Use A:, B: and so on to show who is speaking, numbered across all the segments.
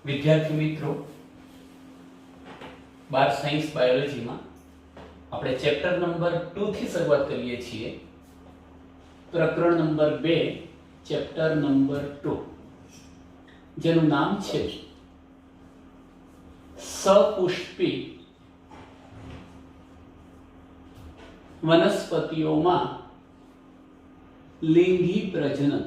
A: વિદ્યાર્થી મિત્રો, 12 સાયન્સ બાયોલોજીમાં આપણે ચેપ્ટર નંબર 2 થી શરૂઆત કરીએ છીએ. પ્રકરણ નંબર 2, ચેપ્ટર નંબર 2, જેનું નામ છે સપુષ્પી વનસ્પતિઓમાં લિંગી પ્રજનન.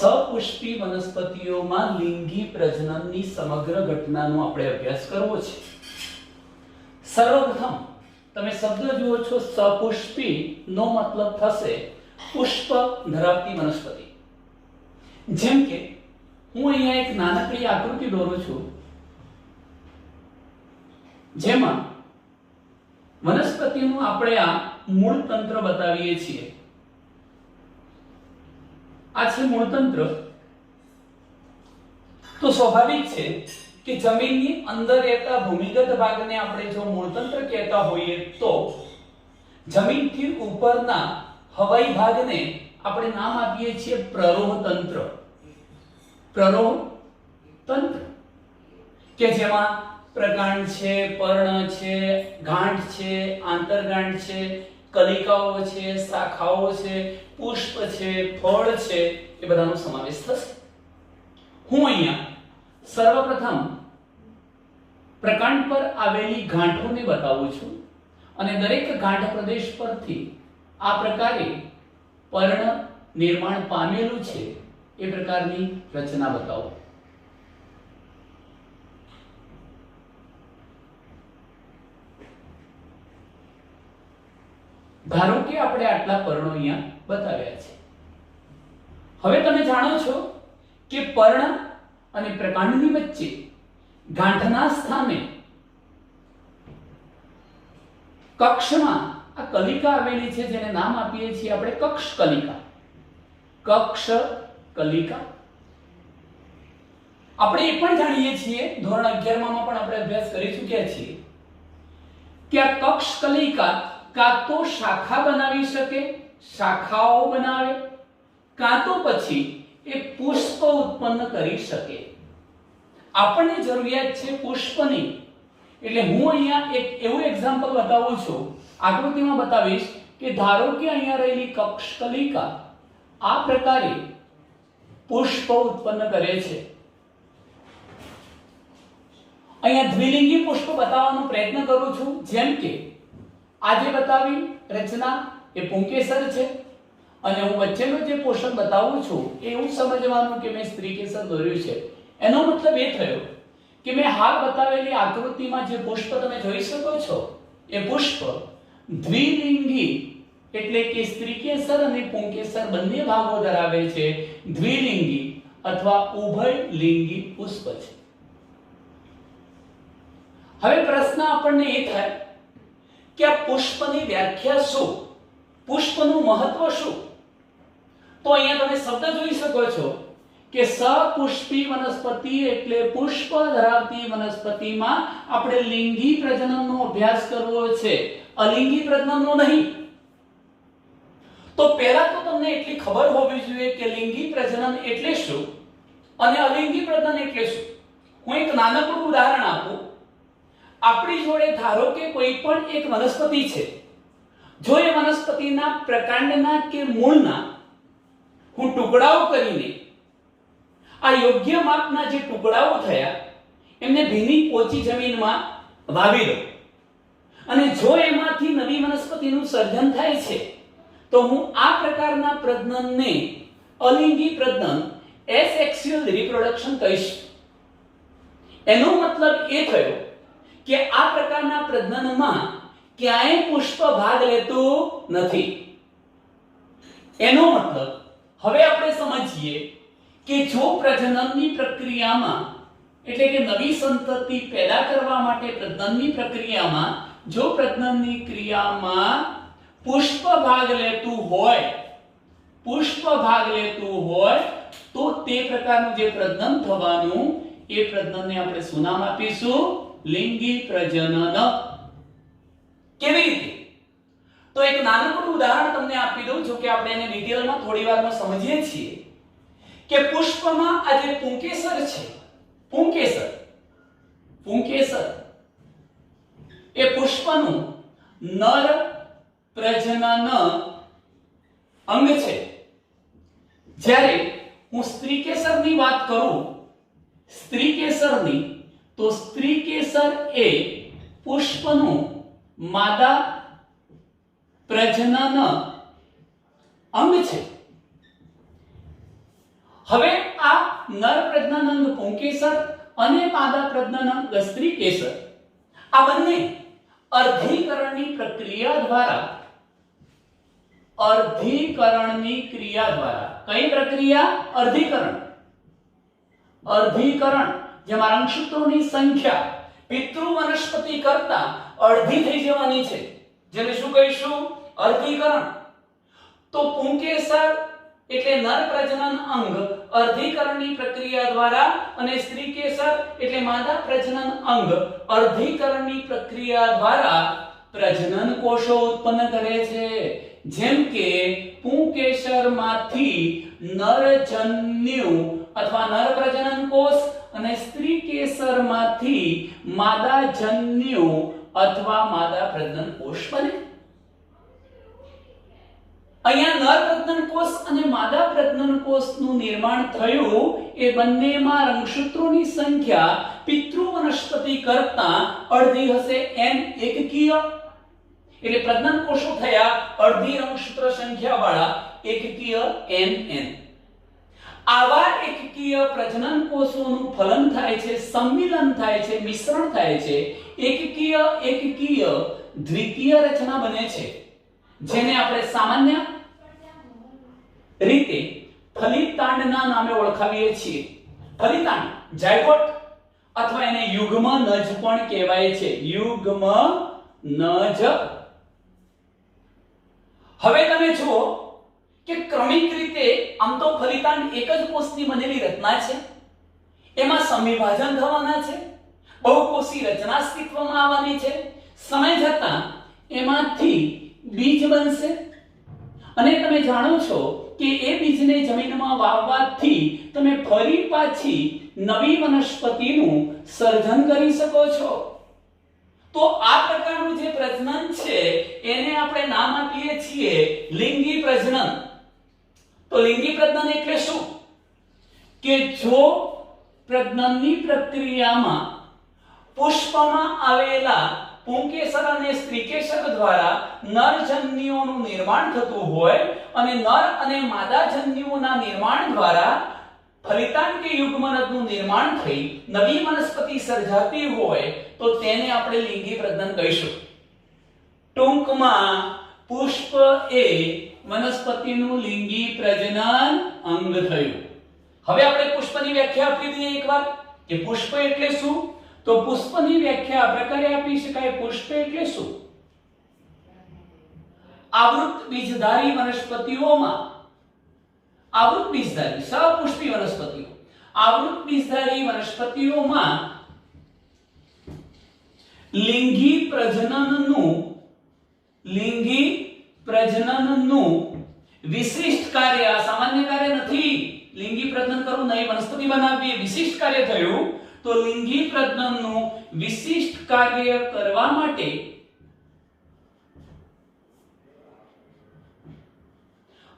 A: સપુષ્પી વનસ્પતિઓમાં લિંગી પ્રજનનની સમગ્ર ઘટનાનો આપણે અભ્યાસ કરવો છે. સર્વપ્રથમ તમે શબ્દ જુઓ છો સપુષ્પી નો મતલબ થશે પુષ્પ ધરાવતી વનસ્પતિ. જેમ કે હું અહીંયા એક નાનકડી આકૃતિ દોરું છું, જેમાં વનસ્પતિનું આપણે આ મૂળ તંત્ર બતાવીએ છીએ. આ છે મૂળતંત્ર. તો સ્વાભાવિક છે કે જમીનની અંદર રહેતા ભૂમિગત ભાગને આપણે જો મૂળતંત્ર કહેતા હોઈએ તો જમીનથી ઉપરના હવાઈ ભાગને આપણે નામ આપીએ છીએ પ્રરોહ તંત્ર. પ્રરોહ તંત્ર કે જેમાં પ્રકાંડ છે, પર્ણ છે, ગાંઠ છે, આંતરગાંઠ છે, કલિકાઓ છે, શાખાઓ છે, પુષ્પ છે, ફળ છે, એ બધાનો સમાવેશ થશે. હું અહીંયા સર્વપ્રથમ પ્રકાંડ પર આવેલી ગાંઠોને બતાવું છું અને દરેક ગાંઠ પ્રદેશ પરથી આ પ્રકારે પર્ણ નિર્માણ પામેલું છે એ પ્રકારની રચના બતાવું. ધારો કે આપણે આટલા પર્ણો અહીંયા બતાવ્યા છે. હવે તમે જાણો છો કે પર્ણ અને પ્રકાંડની વચ્ચે ગાંઠના સ્થાને કક્ષમાં આ કલિકા આવેલી છે, જેને નામ આપીએ છીએ આપણે કક્ષ કલિકા. કક્ષ કલિકા આપણે એ પણ જાણીએ છીએ, ધોરણ 11 માં પણ આપણે અભ્યાસ કરી ચૂક્યા છીએ કે આ કક્ષ કલિકા કાં તો શાખા બનાવી શકે, શાખાઓ બનાવે, કાં તો પછી એ પુષ્પ ઉત્પન્ન કરી શકે. આપણને જરૂરિયાત છે પુષ્પની. એટલે હું અહીંયા એક એવું એક્ઝામ્પલ બતાવું છું, આકૃતિમાં બતાવીશ કે ધારો કે અહીંયા રહેલી કક્ષ કલિકા આ પ્રકારે પુષ્પ ઉત્પન્ન કરે છે. અહીંયા દ્વિલિંગી પુષ્પ બતાવવાનો પ્રયત્ન કરું છું. જેમ કે આજે બતાવી રચના એ પુંકેસર છે અને હું વચ્ચેનો જે પોષણ બતાવું છું એ એવું સમજવાનું કે મેં સ્ત્રીકેસર દોર્યું છે. એનો મતલબ એ થયો કે મેં હાલ બતાવેલી આકૃતિમાં જે પુષ્પ તમે જોઈ શકો છો એ પુષ્પ દ્વિલિંગી એટલે કે સ્ત્રીકેસર અને પુંકેસર બંને ભાગો ધરાવે છે. દ્વિલિંગી અથવા ઉભયલિંગી પુષ્પ છે. હવે પ્રશ્ન આપણને એ થાય કે આ પુષ્પની વ્યાખ્યા શું, પુષ્પનું મહત્વ શું? તો અહીંયા તમે શબ્દ જોઈ શકો છો કે સપુષ્પી વનસ્પતિ એટલે પુષ્પ ધરાવતી વનસ્પતિમાં આપણે લિંગી પ્રજનનનો અભ્યાસ કરવો છે, અલિંગી પ્રજનનનો નહીં. તો પહેલા તો તમને એટલી ખબર હોવી જોઈએ કે લિંગી પ્રજનન એટલે શું અને અલિંગી પ્રજનન એટલે શું. હું એક નાનકડું ઉદાહરણ આપું. આપણી જોડે ધારો કે કોઈ પણ એક વનસ્પતિ છે. જો એ વનસ્પતિના પ્રકાંડના કે મૂળના હું ટુકડાઓ કરીને આ યોગ્ય માપના જે ટુકડાઓ થયા એમને ભીની પોચી જમીનમાં વાવી દો અને જો એમાંથી નવી વનસ્પતિનું સર્જન થાય છે તો હું આ પ્રકારના પ્રજનનને અલિંગી પ્રજનન, એસેક્સ્યુઅલ રિપ્રોડક્શન કહીશ. એનો મતલબ એ થયો કે આ પ્રકારના પ્રજનનમાં ક્યાંય પુષ્પ ભાગ લેતું નથી. એનો મતલબ હવે આપણે સમજીએ કે જો પ્રજનનની પ્રક્રિયામાં એટલે કે નવી સંતતિ પેદા કરવા માટે પ્રજનનની પ્રક્રિયામાં જો પ્રજનનની ક્રિયામાં પુષ્પ ભાગ લેતું હોય તો તે પ્રકારનું જે પ્રજનન થવાનું એ પ્રજનનને આપણે શું નામ આપીશું? લિંગી પ્રજનન. કેવી રીતે? તો એક નાનકડું ઉદાહરણ તમને આપી દઉં છું કે આપણે એને ડિટેલમાં થોડી વારમાં સમજીએ છીએ કે પુષ્પમાં આ જે પુંકેસર છે, પુંકેસર એ પુષ્પનું નર પ્રજનન અંગ છે. જ્યારે હું સ્ત્રીકેસરની વાત કરું, સ્ત્રીકેસરની, તો સ્ત્રીકેસર એ પુષ્પનું માદા પ્રજનન અંગ છે. હવે આ નર પ્રજનન અંગ પુંકેસર અને માદા પ્રજનન અંગ સ્ત્રીકેસર આ બંને અર્ધીકરણની ક્રિયા દ્વારા કઈ પ્રક્રિયા? અર્ધીકરણ. જેમાં રંગસૂત્રોની સંખ્યા પિતૃ વનસ્પતિ કરતા અડધી થઈ જવાની છે, જેને શું કહીશું? અર્ધીકરણ. તો પુંકેસર એટલે નર પ્રજનન અંગ અર્ધીકરણની પ્રક્રિયા દ્વારા અને સ્ત્રીકેસર એટલે માદા પ્રજનન અંગ અર્ધીકરણની પ્રક્રિયા દ્વારા પ્રજનન કોષો ઉત્પન્ન કરે છે. જેમ કે પુંકેસરમાંથી નરજન્યુ અથવા નર પ્રજનન કોષ અને સ્ત્રીકેસરમાંથી માદાજન્યુ અથવા માદા પ્રજનન કોષ બને. અહીંયા નર પ્રજનન કોષ અને માદા પ્રજનન કોષનું નિર્માણ થયું એ બંનેમાં રંગસૂત્રોની સંખ્યા પિતૃ વનસ્પતિ કરતા અડધી હશે, n એકકીય. એટલે પ્રજનન કોષો થયા અડધી રંગસૂત્ર સંખ્યા વાળા એકકીય nn. આવા એકકીય પ્રજનન કોષોનું ફલન થાય છે, સંમિલન થાય છે, મિશ્રણ થાય છે, એકકીય દ્વિતીય રચના બને છે, જેને આપણે સામાન્ય રીતે ફલિતાંડના નામે ઓળખાવીએ છીએ. ફલિતાંડ, જાયગોટ અથવા એને યુગ્મનજ પણ કહેવાય છે, યુગ્મનજ. હવે તમે જુઓ કે ક્રમિક રીતે આમ તો ફલિતાંડ એક જ કોષની બનેલી રચના છે, એમાં સંવિભાજન થવાના છે, બહુકોષી રચના અસ્તિત્વમાં આવવાની છે. સમય જતાં એમાંથી બીજ બનશે અને તમે જાણો છો કે એ બીજને જમીનમાં વાવવાથી તમે ફરી પાછી નવી વનસ્પતિનું સર્જન કરી શકો છો. તો આ પ્રકારનું જે પ્રજનન છે એને આપણે નામ આપીએ છીએ લિંગી પ્રજનન. તો લિંગી પ્રજનન એટલે શું? કે જો પ્રજનનની પ્રક્રિયામાં પુષ્પમાં આવેલા પુંકેસર અને સ્ત્રીકેસર દ્વારા નરજન્યુઓનું નિર્માણ થતું હોય અને નર અને માદાજન્યુઓના નિર્માણ દ્વારા ફલિતાંડ કે યુગ્મનજનું નિર્માણ થઈ નવી વનસ્પતિ સર્જાતી હોય તો તેને આપણે લિંગી પ્રજનન કહીશું. ટૂંકમાં પુષ્પ એ વનસ્પતિનું લિંગી પ્રજનન અંગ થયું. હવે આપણે પુષ્પની વ્યાખ્યા આપી દઈએ એકવાર કે પુષ્પ એટલે શું? તો પુષ્પની વ્યાખ્યા આ પ્રકારે આપી શકાય. પુષ્પ એટલે શું? આવૃત બીજધારી વનસ્પતિઓમાં, આવૃત બીજધારી સપુષ્પી વનસ્પતિઓ, આવૃત બીજધારી વનસ્પતિઓમાં લિંગી પ્રજનનનું વિશિષ્ટ કાર્ય, સામાન્ય કાર્ય નથી. લિંગી પ્રજનન કરવું નહીં, વનસ્પતિ બનાવવી, વિશિષ્ટ કાર્ય થયું. તો લિંગી પ્રજનનનું વિશિષ્ટ કાર્ય કરવા માટે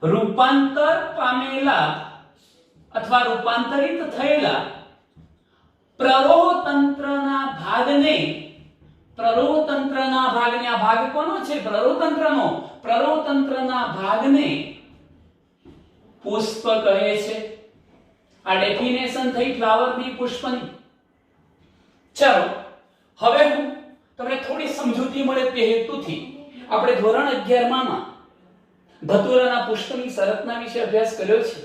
A: રૂપાંતર પામેલા અથવા રૂપાંતરિત થયેલા પ્રરોહતંત્રના ભાગને, પ્રરોહતંત્રના ભાગને, આ ભાગ કોનો છે? પ્રરોહતંત્રનો. પ્રરોહતંત્રના ભાગને પુષ્પ કહે છે. આ ડેફિનેશન થઈ ફ્લાવરની, પુષ્પની. ચાલો હવે હું તમને થોડી સમજૂતી મળે તે હેતુથી આપણે ધોરણ 11 માં ધતુરાના પુષ્પની સંરચના વિશે અભ્યાસ કર્યો છે.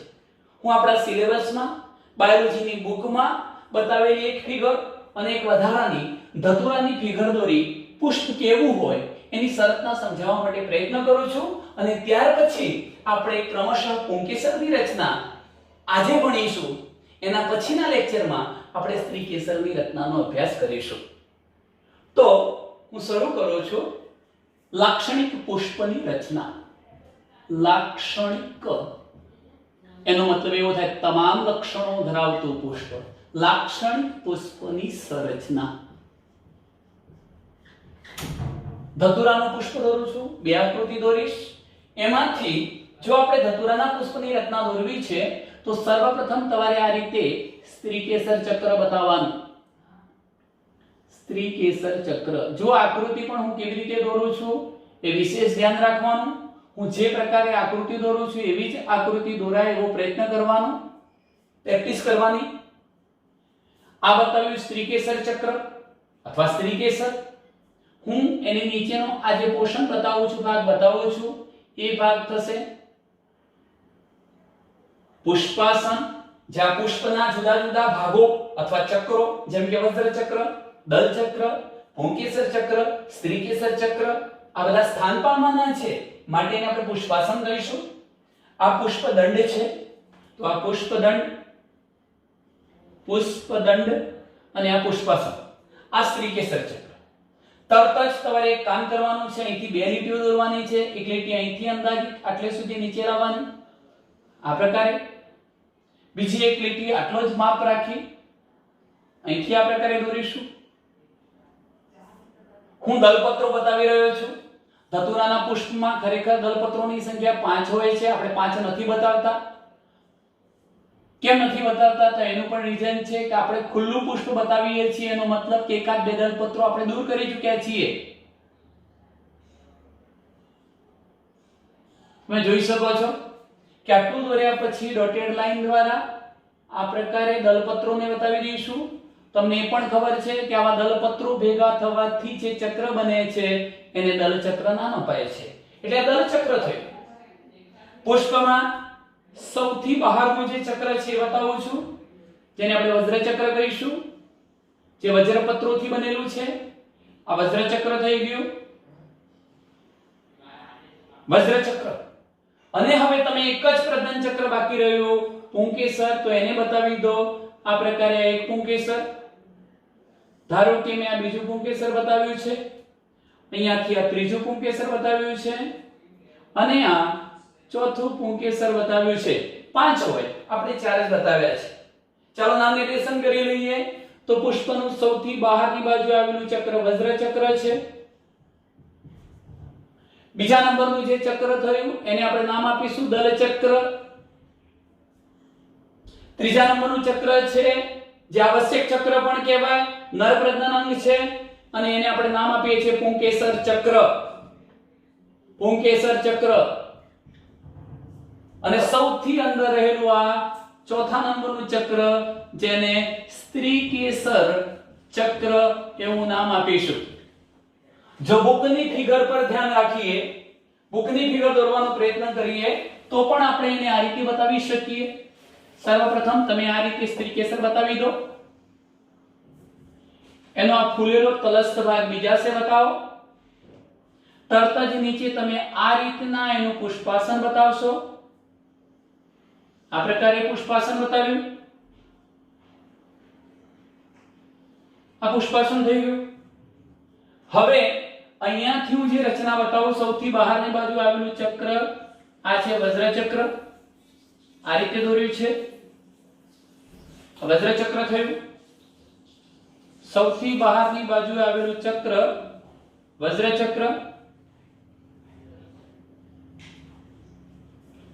A: હું આપણા સિલેબસમાં બાયોલોજીની બુકમાં બતાવેલી એક ફિગર અને એક વધારાની ધતુરાની ફિગર દોરી પુષ્પ કેવું હોય એની સંરચના સમજાવવા માટે પ્રયત્ન કરું છું અને ત્યાર પછી આપણે ક્રમશઃ પુંકેસરની રચના આજે ભણીશું. એના પછીના લેક્ચરમાં આપણે સ્ત્રીકેસરની રચનાનો અભ્યાસ કરીશું. તો હું શરૂ કરું છું લાક્ષણિક પુષ્પની રચના. લાક્ષણિક એનો મતલબ એવો થાય તમામ લક્ષણો ધરાવતું પુષ્પ. લાક્ષણિક પુષ્પની સંરચના. ધતુરાનું પુષ્પ દોરું છું, બે આકૃતિ દોરીશ. એમાંથી જો આપણે ધતુરાના પુષ્પની રચના દોરવી છે તો સર્વપ્રથમ તમારે આ રીતે સ્ત્રીકેસર ચક્ર બતાવવાનું. સ્ત્રીકેસર ચક્ર. જો આકૃતિ પણ હું કેવી રીતે દોરું છું એ વિશેષ ધ્યાન રાખવાનું. હું જે પ્રકારે આકૃતિ દોરું છું એવી જ આકૃતિ દોરાય એવો પ્રયત્ન કરવાનો, પ્રેક્ટિસ કરવાની. આ બતાવ્યું સ્ત્રીકેસર ચક્ર અથવા સ્ત્રીકેસર. હું એની નીચેનો આ જે પોર્શન બતાવું છું, ભાગ બતાવું છું, એ ભાગ થશે પુષ્પાસન. જ્યાં પુષ્પના જુદા જુદા ભાગો અથવા ચક્રો, જેમ કે વજ્ર ચક્ર, દલ ચક્ર, પુંકેસર ચક્ર, સ્ત્રીકેસર ચક્ર, આ બધા સ્થાન પામવાના છે માટે એને આપણે પુષ્પાસન કહીશું. આ પુષ્પદંડ છે તો આ પુષ્પદંડ અને આ પુષ્પાસન. આ સ્ત્રીકેસર ચક્ર. તરત જ તમારે એક કામ કરવાનું છે, અહીંથી બે લીટીઓ દોરવાની છે. એક લીટી અહીંથી અંદાજિત આટલે સુધી નીચે લાવવાની આ પ્રકારે, બીજી એક લીટી આટલો જ માપ રાખી અહીંથી આ પ્રકારે દોરીશું. હું દલપત્રો બતાવી રહ્યો છું. ધતુરાના પુષ્પમાં ખરેખર દલપત્રોની સંખ્યા 5 હોય છે. આપણે 5 નથી બતાવતા. કેમ નથી બતાવતા? તો એનું પણ રીઝન છે કે આપણે ખુલ્લું પુષ્પ બતાવીએ છીએ. એનો મતલબ કે એકાદ બે દલપત્રો આપણે દૂર કરી ચૂક્યા છીએ. તમે જોઈ શકો છો કે આટલું દોર્યા પછી ડોટેડ લાઈન દ્વારા આ પ્રકારે દલપત્રોને બતાવી દઈશું. તમને એ પણ ખબર છે કે આવા દલપત્રો ભેગા થવાથી જે ચક્ર બને છે એને દલચક્ર નામ અપાય છે. એટલે દલચક્ર થયું. પુષ્પમાં સૌથી બહારનું જે ચક્ર છે એ બતાવું છું, જેને આપણે વજ્ર ચક્ર કહીશું, જે વજ્રપત્રોથી બનેલું છે. આ વજ્ર ચક્ર થઈ ગયું, વજ્ર ચક્ર. અને હવે તમે એક જ પ્રધાન ચક્ર બાકી રહ્યું પુંકેસર, તો એને બતાવી દો. આ પ્રકારે એક પુંકેસર. ધારો કે મેં આ બીજું પુંકેસર બતાવ્યું છે, અહીંયાથી આ ત્રીજું પુંકેસર બતાવ્યું છે અને આ ચોથું પુંકેસર બતાવ્યું છે. 5 હોય, આપણે 4 જ બતાવ્યા છે. ચાલો નામ નિર્દેશન કરી લઈએ. તો પુષ્પનું સૌથી બહારની બાજુ આવેલું ચક્ર વજ્ર ચક્ર છે. બીજા નંબરનું જે ચક્ર થયું એને આપણે નામ આપીશું દલ ચક્ર. ત્રીજા નંબરનું ચક્ર છે જે આવશ્યક ચક્ર પણ કહેવાય, નર પ્રજનન છે, અને એને આપણે નામ આપીએ છીએ પુંકેસર ચક્ર. પુંકેસર ચક્ર. અને સૌથી અંદર રહેલું આ ચોથા નંબરનું ચક્ર, જેને સ્ત્રીકેસર ચક્ર એવું નામ આપીશું. જો બુકની ફિગર પર ધ્યાન રાખીએ, બુકની ફિગર દોરવાનો પ્રયત્ન કરીએ તો પણ આપણે એને આ રીતે બતાવી શકીએ. સર્વપ્રથમ તમે આ રીતે સ્ત્રીકેસર બતાવી દો. એનો આ ફૂલેલો તલસ્થ ભાગ બીજા સે બતાવો. તરત જ નીચે તમે આ રીતના એનું પુષ્પાસન બતાવશો. આ પ્રકારે પુષ્પાસન બતાવ્યું. આ પુષ્પાસન થઈ ગયું. હવે અહીંયાથી હું જે રચના બતાવું, સૌથી બહારની બાજુ આવેલું ચક્ર આ છે વજ્ર ચક્ર. આ રીતે દોર્યું છે, વજ્ર ચક્ર થયું. સૌથી બહારની બાજુ આવેલું ચક્ર વજ્ર ચક્ર.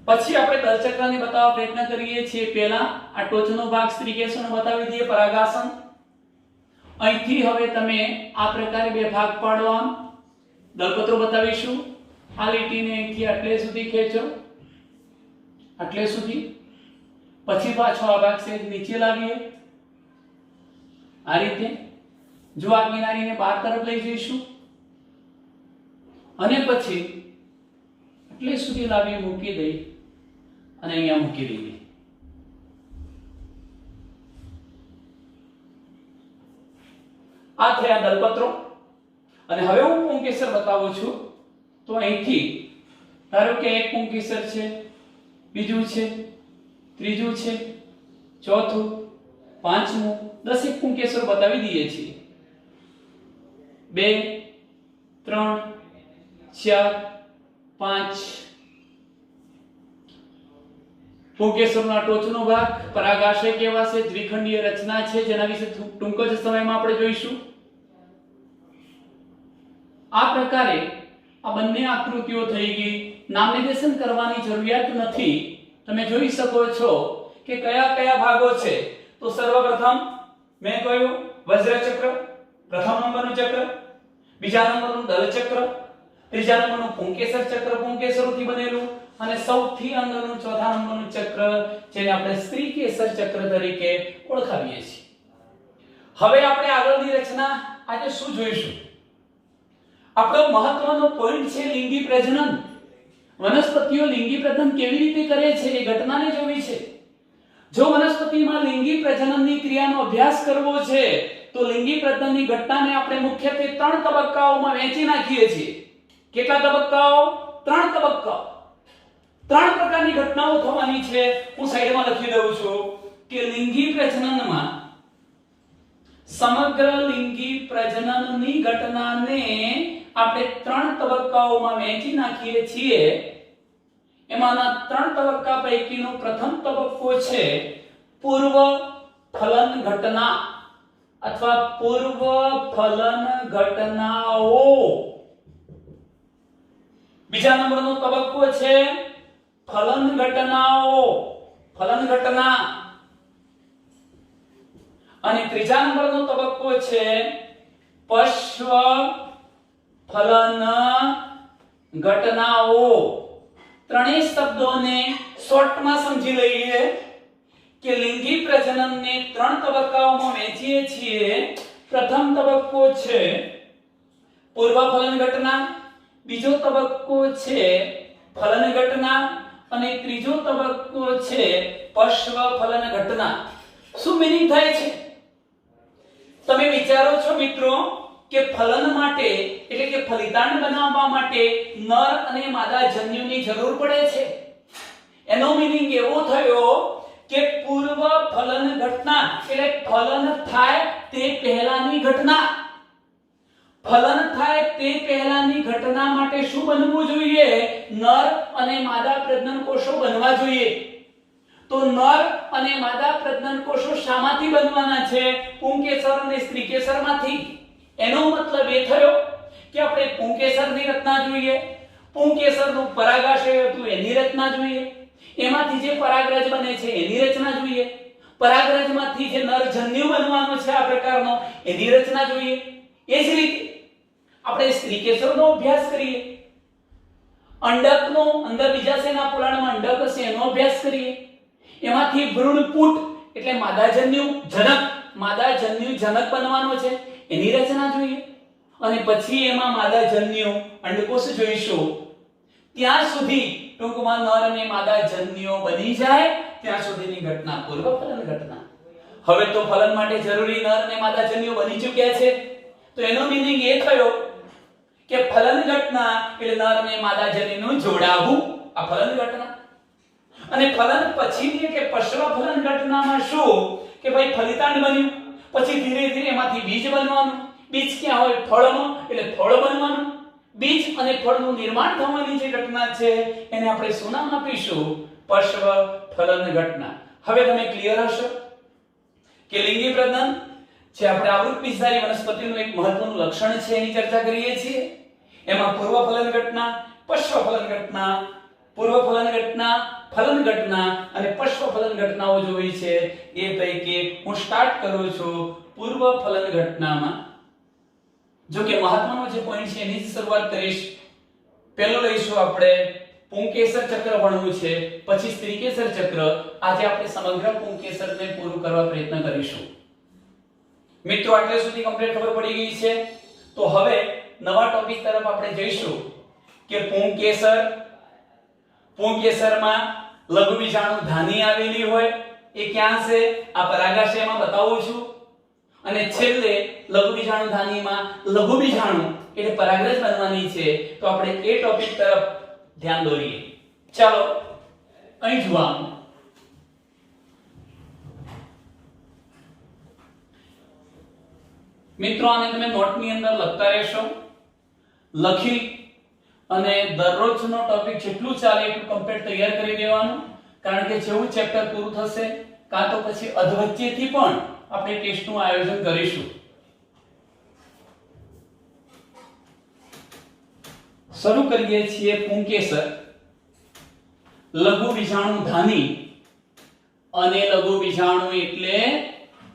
A: પછી આપણે દલચક્રને બતાવવા પ્રયત્ન કરીએ છીએ. પહેલા આ ટોચનો ભાગ સ્ત્રીકેસરનો બતાવી દઈએ, પરાગાસન. અહીંથી હવે તમે આ પ્રકારે બે ભાગ પાડવા દલપત્રો બતાવીશું. આ લીટીને અહીંથી આટલે સુધી ખેંચો, આટલે સુધી. પછી પાછો આ ભાગ સેજ નીચે લાવીએ આ રીતે. જો આ કિનારીને બહાર તરફ લઈ જઈશું અને પછી આટલે સુધી લાવી મૂકી દઈ અને અહીંયા મૂકી દઈએ. આ થયા દલપત્રો. અને હવે હું પુંકેસર બતાવું છું. તો અહીંથી ધારો કે એક પુંકેસર છે, બીજું છે, ત્રીજું છે, ચોથું, પાંચમું, 10 પુંકેસર બતાવી દઈએ છીએ. 2 3 4 5 પુંકેસરના ટોચનો ભાગ પરાગાશય કહેવાશે, દ્વિખંડીય રચના છે જેના વિશે ટૂંક જ સમયમાં આપણે જોઈશું. આ પ્રકારે આ બંને આકૃતિઓ થઈ ગઈ. નામ નિર્દેશન કરવાની જરૂરિયાત નથી. તમે જોઈ શકો છો કે કયા કયા ભાગો છે. તો સર્વપ્રથમ મેં કહ્યું વજ્રચક્ર, પ્રથમ નંબરનું ચક્ર, બીજા નંબરનું દલચક્ર, ત્રીજા નંબરનું પુંકેસર ચક્ર પુંકેસરોથી બનેલું, અને સૌથી અંદરનું ચોથા નંબરનું ચક્ર જેને આપણે સ્ત્રીકેસર ચક્ર તરીકે ઓળખાવીએ છીએ. હવે આપણે આગળની રચના આજે શું જોઈશું? આપણો મહત્વનો પોઈન્ટ છે લિંગી પ્રજનન. વનસ્પતિઓ લિંગી પ્રજનન કેવી રીતે કરે છે એ ઘટનાને જોવી છે. જો વનસ્પતિમાં લિંગી પ્રજનનની ક્રિયાનો અભ્યાસ કરવો છે તો લિંગી પ્રજનનની ઘટનાને આપણે મુખ્યત્વે 3 તબક્કાઓમાં વહેંચી નાખીએ છીએ. કેટલા તબક્કાઓ? 3 તબક્કાઓ. 3 પ્રકારની ઘટનાઓ થવાની છે. હું સાઈડમાં લખી દઉં છું કે લિંગી પ્રજનનમાં સમગ્ર લિંગી પ્રજનનની ઘટનાને આપણે 3 તબક્કાઓમાં વહેંચી નાખીએ છીએ. એમાંના 3 તબક્કા પૈકીનો પ્રથમ તબક્કો છે પૂર્વ ફલન ઘટના અથવા પૂર્વ ફલન ઘટનાઓ. બીજા નંબરનો તબક્કો છે ફલન ઘટનાઓ, ફલન ઘટના. અને ત્રીજા નંબરનો તબક્કો છે પશ્વ ફલન ઘટનાઓ. ત્રણેય શબ્દોને શોર્ટમાં સમજી લઈએ કે લિંગી પ્રજનનને 3 તબક્કાઓમાં વહેંચીએ છીએ. પ્રથમ તબક્કો છે પૂર્વ ફલન ઘટના, બીજો તબક્કો છે ફલન ઘટના અને ત્રીજો તબક્કો છે પશ્વ ફલન ઘટના. શું મીનિંગ થાય છે? તમે વિચારો છો મિત્રો કે ફલન માટે એટલે કે ફલિતાંડ બનાવવા માટે નર અને માદા જન્યુની જરૂર પડે છે. એનો મીનિંગ એવો થયો કે પૂર્વ ફલન ઘટના એટલે ફલન થાય તે પહેલાની ઘટના. ફલન થાય તે પહેલાની ઘટના માટે શું બનવું જોઈએ? નર અને માદા પ્રજનન કોષો બનવા જોઈએ. તો નર અને માદા પ્રજનન કોષો શામાંથી બનવાના છે? પુંકેસર અને સ્ત્રીકેસરમાંથી. એનો મતલબ એ થયો કે આપણે પુંકેસરની રચના જોઈએ, પુંકેસરનું પરાગાશય હતું એની રચના જોઈએ, એમાંથી જે પરાગરજ બને છે એની રચના જોઈએ, પરાગરજમાંથી જે નર જન્યુ બનવાનો છે આ પ્રકારનો એની રચના જોઈએ. એ જ રીતે આપણે સ્ત્રીકેસરનો અભ્યાસ કરીએ, અંડકનો અંદર બીજાશયના પોલાણમાં અંડક હશે એનો અભ્યાસ કરીએ, એમાંથી ભ્રૂણપુટ એટલે માદાજન્યુ જનક બનવાનો છે એની રચના જોઈએ, અને પછી એમાં માદાજન્યુ અંડકોષ જોઈશું. ત્યાં સુધી ટૂંકમાં નર અને માદાજન્યુ બની જાય ત્યાં સુધીની ઘટના પૂર્વ ફલન ઘટના. હવે તો ફલન માટે જરૂરી નર અને માદાજન્યુ બની ચૂક્યા છે. તો એનો મીનિંગ એ થયો કે ફલન ઘટના એટલે નર અને માદાજન્યુનું જોડાવું, આ ફલન ઘટના. અને ફલન પછીની એટલે પશ્વ ફલન ઘટનામાં શું કે ભાઈ ફલિતાંડ બન્યું, પછી ધીરે ધીરે એમાંથી બીજ બનવાનું. બીજ ક્યાં હોય? ફળમાં, એટલે ફળ બનવાનું. બીજ અને ફળનું નિર્માણ થવાની જે ઘટના છે એને આપણે શું નામ આપીશું? પશ્વ ફલન ઘટના. હવે તમે ક્લિયર હશો કે લિંગી પ્રજનન જે આપણે આવૃત્તિધારી વનસ્પતિનું એક મહત્વનું લક્ષણ છે એની ચર્ચા કરીએ છીએ. એમાં પૂર્વ ફલન ઘટના, પશ્વ ફલન ઘટના, પૂર્વ ફલન ઘટના, ફલન ઘટના અને પશ્વ ફલન ઘટનાઓ જોઈ છે. એ પૈકી હું સ્ટાર્ટ કરું છું પૂર્વ ફલન ઘટનામાં. જો કે મહત્વનો જે પોઈન્ટ છે એની જ શરૂઆત કરીશ. પહેલો લઈશું આપણે પુંકેસર ચક્ર ભણવું છે, પછી સ્ત્રીકેસર ચક્ર. આજે આપણે સમગ્ર પુંકેસરને પૂરું કરવા પ્રયત્ન કરીશું. મિત્રો આટલે સુધી કમ્પ્લીટ ખબર પડી ગઈ છે. તો હવે નવા ટોપિક તરફ આપણે જઈશું કે પુંકેસરમાં લઘુ બીજાણુ ધાની આવેલી હોય એ ક્યાં છે આ પરાગાશયમાં બતાવું છું. અને છેલ્લે લઘુ બીજાણુ ધાનીમાં લઘુ બીજાણુ એટલે પરાગરજ બનવાની છે. તો આપણે એ ટોપિક તરફ ધ્યાન દોરીએ. ચાલો અહીં જોવાનું. મિત્રો આને તમે નોટની અંદર લખતા રહેશો. લખી અને દરરોજનો ટોપિક જેટલું ચાલે એટલું કમ્પ્લીટ તૈયાર કરી દેવાનું, કારણ કે જેવું ચેપ્ટર પૂરું થશે કાં તો પછી અધવચ્ચેથી પણ આપણે ટેસ્ટનું આયોજન કરીશું. શરૂ કરીએ છીએ પુંકેસર, લઘુ બીજાણુ ધાની અને લઘુ બીજાણુ એટલે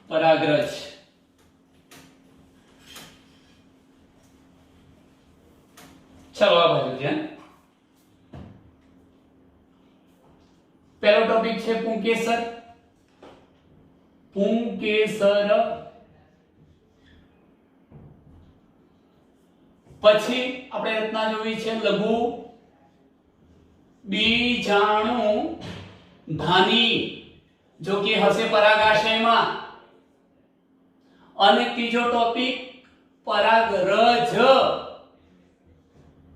A: પરાગરજ. ચલો આ બાજુ ધ્યાન. પહેલો ટોપિક છે પુંકેસર. પુંકેસર પછી આપણે રચના જોઈ છે લઘુ બીજાણુ ધાની, જો કે હશે પરાગાશયમાં. અને ત્રીજો ટોપિક પરાગરજ,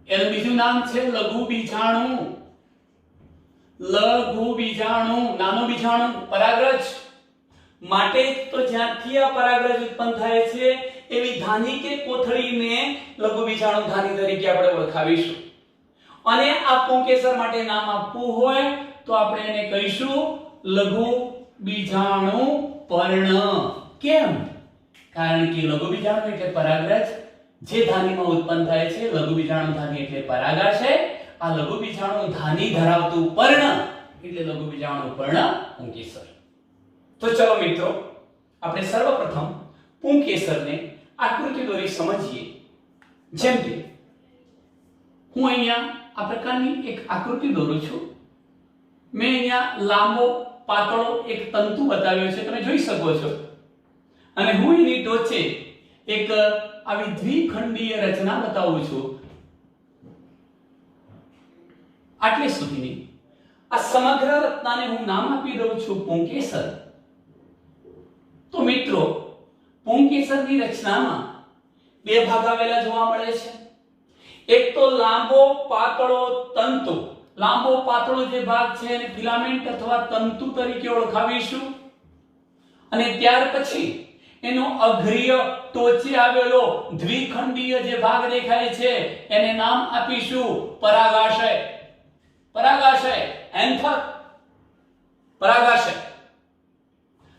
A: એનું બીજું નામ છે લઘુ બીજાણુ. લઘુ બીજાણુ નાનો બીજાણુ પરાગરજ. માટે તો જ્યાંથી આ પરાગરજ ઉત્પન્ન થાય છે એવી ધાની કે કોથળીને લઘુ બીજાણુ ધાની તરીકે આપણે ઓળખાવીશું. અને આ પુંકેસર માટે નામ આપવું હોય તો આપણે એને કહીશું લઘુ બીજાણુ પર્ણ. કેમ? કારણ કે લઘુ બીજાણુ એટલે પરાગરજ, જે ધાનીમાં ઉત્પન્ન થાય છે. લઘુ બીજાણુ ધાની એટલે પરાગાશય. આ લઘુ બીજાણુ ધાની ધરાવતું પર્ણ એટલે લઘુ બીજાણુ પર્ણ પુંકેસર. તો ચલો મિત્રો, આપણે સર્વપ્રથમ પુંકેસરને આકૃતિ દોરી સમજીએ. જેમ કે હું અહીંયા આ પ્રકારની એક આકૃતિ દોરું છું. મેં અહીંયા લાંબો પાતળો એક તંતુ બતાવ્યો છે, તમે જોઈ શકો છો. અને હું એની ટોચે એક આવી દ્વિખંડીય રચના બતાવું છું. આટલી સુધીની આ સમગ્ર રચનાને હું નામ આપી દઉં છું પુંકેસર. તો મિત્રો, પુંકેસરની રચનામાં બે ભાગ આવેલા જોવા મળે છે. એક તો લાંબો પાતળો તંતુ. લાંબો પાતળો જે ભાગ છે એને ફિલામેન્ટ અથવા તંતુ તરીકે ઓળખાવીશું. અને ત્યાર પછી એનો અગ્રીય ટોચે આવેલો દ્વિખંડીય જે ભાગ દેખાય છે એને નામ આપીશું પરાગાશય. પરાગાશય, એન્થર, પરાગાશય.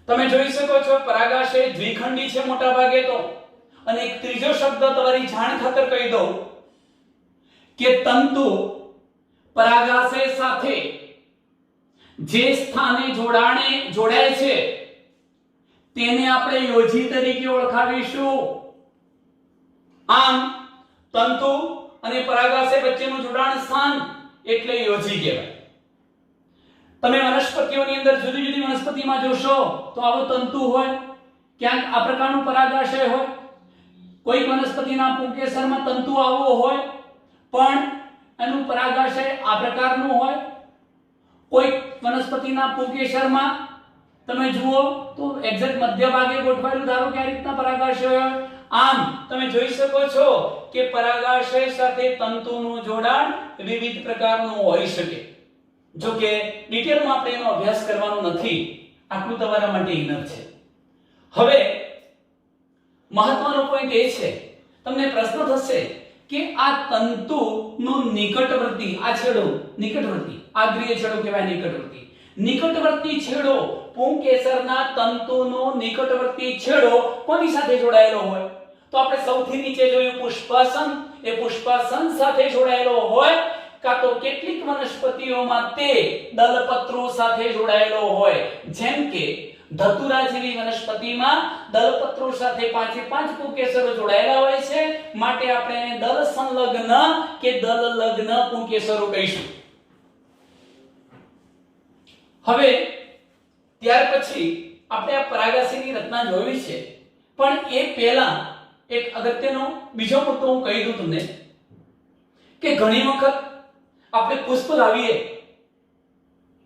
A: તમે જોઈ શકો છો પરાગાશય દ્વિખંડી છે મોટા ભાગે તો. અને એક ત્રીજો શબ્દ તમારી જાણ ખાતર કહી દઉં કે તંતુ પરાગાશય સાથે જે સ્થાને જોડાય છે તેને આપણે યોજી તરીકે ઓળખાવીશું. આમ તંતુ અને પરાગાશય વચ્ચેનું જોડાણ સ્થાન એટલે યોજી કહેવાય. તમે વનસ્પતિઓની અંદર જુદી જુદી વનસ્પતિમાં જોશો તો આવો તંતુ હોય, ક્યાંક આ પ્રકારનું પરાગાશય હોય. કોઈ વનસ્પતિના પુંકેસરમાં તંતુ આવો હોય પણ એનું પરાગાશય આ પ્રકારનું હોય. કોઈ વનસ્પતિના પુંકેસરમાં તમે જુઓ તો એક્ઝેક્ટ મધ્ય ભાગે ગોઠવાયેલું, ધારો કે આ રીતના પરાગાશય હોય. આમ તમે જોઈ શકો છો કે પરાગાશય સાથે તંતુનું જોડાણ વિવિધ પ્રકારનું હોઈ શકે. જો કે ડિટેલમાં આપણે એનો અભ્યાસ કરવાનો નથી, આટલું તમારા માટે ઇનફ છે. હવે મહત્વનો પોઈન્ટ એ છે, તમને પ્રશ્ન થશે કે આ તંતુનો નિકટવર્તી, આ છેડો નિકટવર્તી, આગ્રીય છેડો કહેવાય નિકટવર્તી. નિકટવર્તી છેડો પુંકેસરના તંતુનો નિકટવર્તી છેડો કોની સાથે જોડાયેલો હોય? તો આપણે સૌથી નીચે જોયું પુષ્પાસન. એ પુષ્પાસન સાથે જોડાયેલો હોય, કાં તો કેટલીક વનસ્પતિઓમાં તે દલપત્રો સાથે જોડાયેલો હોય. જેમ કે ધતુરા જેવી વનસ્પતિમાં દલપત્રો સાથે 5 પુંકેસરો જોડાયેલા હોય છે, માટે આપણે એને દલ સંલગ્ન કે દલલગ્ન પુંકેસરો કહીશું. હવે ત્યાર પછી આપણે આ પરાગાશયની રચના જોઈ છે, પણ એ પહેલા એક અગત્યનો બીજો મુદ્દો હું કહી દઉં તમને કે ઘણી વખત આપણે પુષ્પ લાવીએ,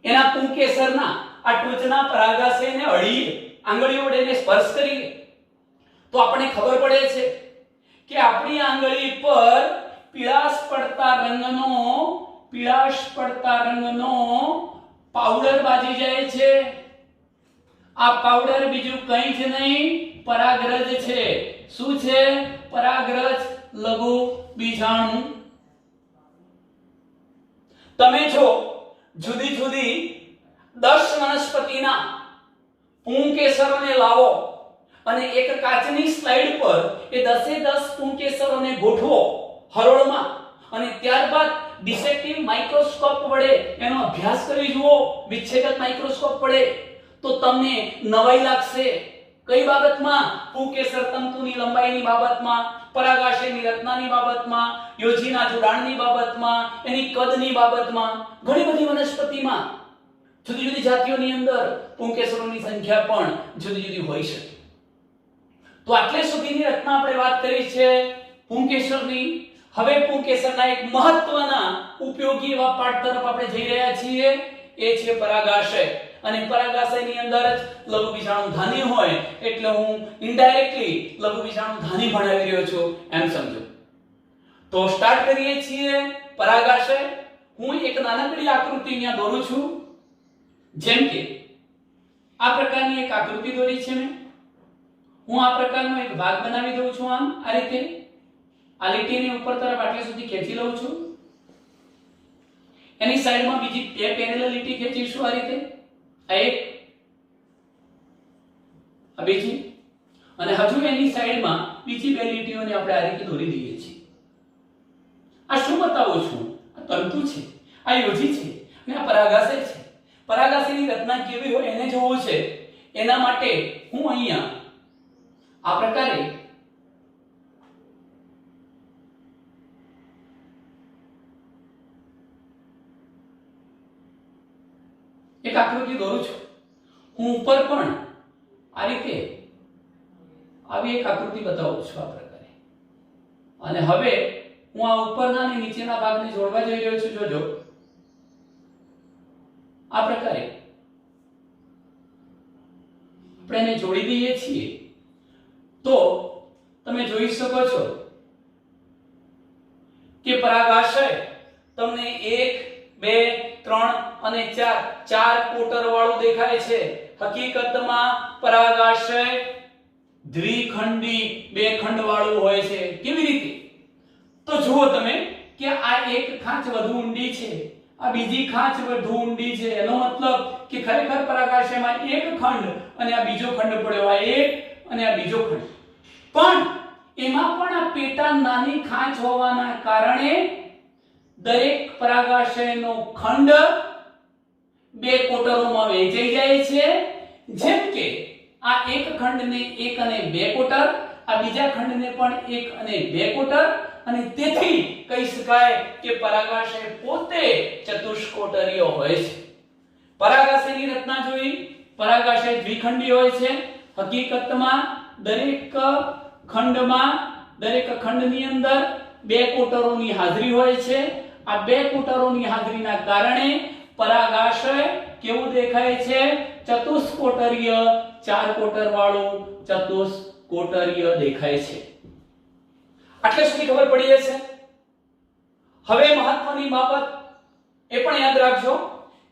A: એના પુંકેસરના આ ટોચના પરાગાશયને અડીએ, આંગળીઓ વડે એને સ્પર્શ કરીએ તો આપણને ખબર પડે છે કે આપણી આંગળી પર પીળાશ પડતા રંગનો પાવડર બાજી જાય છે. આ પાવડર બીજું કંઈ જ નહીં, પરાગરજ છે. શું છે? પરાગરજ, લઘુ બીજાણુ તમે જો જુદી જુદી 10 વનસ્પતિના પુંકેસરોને લાવો અને એક કાચની સ્લાઇડ પર એ 10 પુંકેસરોને ગોઠવો હરોળમાં અને ત્યારબાદ ડિસેક્ટિવ માઇક્રોસ્કોપ વડે એનો અભ્યાસ કરી જુઓ, વિચ્છેદક માઇક્રોસ્કોપ વડે, તો તમને નવાઈ લાગશે. કઈ બાબતમાં? પુંકેસર તંતુની લંબાઈની બાબતમાં, પરાગાશયની રચનાની બાબતમાં, યોજીના જોડાણની બાબતમાં, એની કદની બાબતમાં, ઘણી બધી વનસ્પતિમાં જુદી જુદી જાતિઓની અંદર પુંકેસરોની સંખ્યા પણ જુદી જુદી હોઈ શકે. તો આટલે સુધીની રચના આપણે વાત કરી છે પુંકેસરની. હવે પુંકેસરના એક મહત્વના ઉપયોગી એવા પાઠ તરફ આપણે જઈ રહ્યા છીએ, એ છે પરાગાશય. અને પરાગાશયની અંદર જ લઘુ બીજાણુધાની હોય એટલે હું ઇનડાયરેક્ટલી લઘુ બીજાણુધાની ભણાવી રહ્યો છું એમ સમજો. તો સ્ટાર્ટ કરીએ છીએ પરાગાશય. હું એક નાનકડી આકૃતિ અહીંયા દોરું છું. જેમ કે આ પ્રકારની એક આકૃતિ દોરી છે મેં. હું આ પ્રકારનો એક ભાગ બનાવી દઉં છું. આમ આ રીતે આ લીટીની ઉપર તરફ આટલે સુધી ખેંચી લઉં છું. એની સાઈડમાં બીજી બે પેરેલલ લીટી ખેંચીશું આ રીતે. આ એક, આ બીજી, અને હજુ એની સાઈડમાં બીજી બે લીટીઓને આપણે આ રીતે દોરી દઈએ છીએ. આ શું બતાવું છું? આ તંતુ છે, આ યોજી છે અને આ પરાગાશય છે. પરાગાશયની રચના કેવી હોય એને જોવું છે. એના માટે હું અહીંયા આ પ્રકારે એક આકૃતિ દોરું છું. હું ઉપર પણ આ રીતે આવી એક આકૃતિ બતાવું છું આ પ્રકારે. અને હવે હું આ ઉપરના અને નીચેના ભાગને જોડવા જઈ રહ્યો છું. જોજો આ પ્રકારે આપણે એને જોડી દઈએ છીએ તો તમે જોઈ શકો છો કે પરાગાશય તમને 1 2 3 અને 4 કોટર વાળું દેખાય છે. હકીકતમાં પરાગાશય દ્વિખંડી બે ખંડ વાળું હોય છે. કેવી રીતે? તો જુઓ તમે કે આ એક ખાંચ વધુ ઊંડી છે, આ બીજી ખાંચ વધુ ઊંડી છે. એનો મતલબ કે ખરેખર પરાગાશયમાં એક ખંડ અને આ બીજો ખંડ પડ્યો, આ એક અને આ બીજો ખંડ. પણ એમાં પણ આ પેટા નાની ખાંચ હોવાના કારણે દરેક પરાગાશયનો ખંડ બે કોટરોમાં વહેંચાઈ જાય છે. જેમ કે આ એક ખંડને 1 અને 2 કોટર, આ બીજા ખંડને પણ 1 અને 2 કોટર, અને તેથી કહી શકાય કે પરાગાશય પોતે ચતુષ્કોટરીય હોય છે. પરાગાશયની રચના જોઈ. પરાગાશય દ્વિખંડી હોય છે. હકીકતમાં દરેક ખંડની અંદર બે કોટરોની હાજરી હોય છે. આ બે કોટરોની હાજરીના કારણે પરાગાશય કેવું દેખાય છે? ચતુષ્કોટરીય, 4 કોટર વાળું ચતુષ્કોટરીય દેખાય છે. આટલે સુધી ખબર પડી હશે. હવે મહત્વની બાબત એ પણ યાદ રાખજો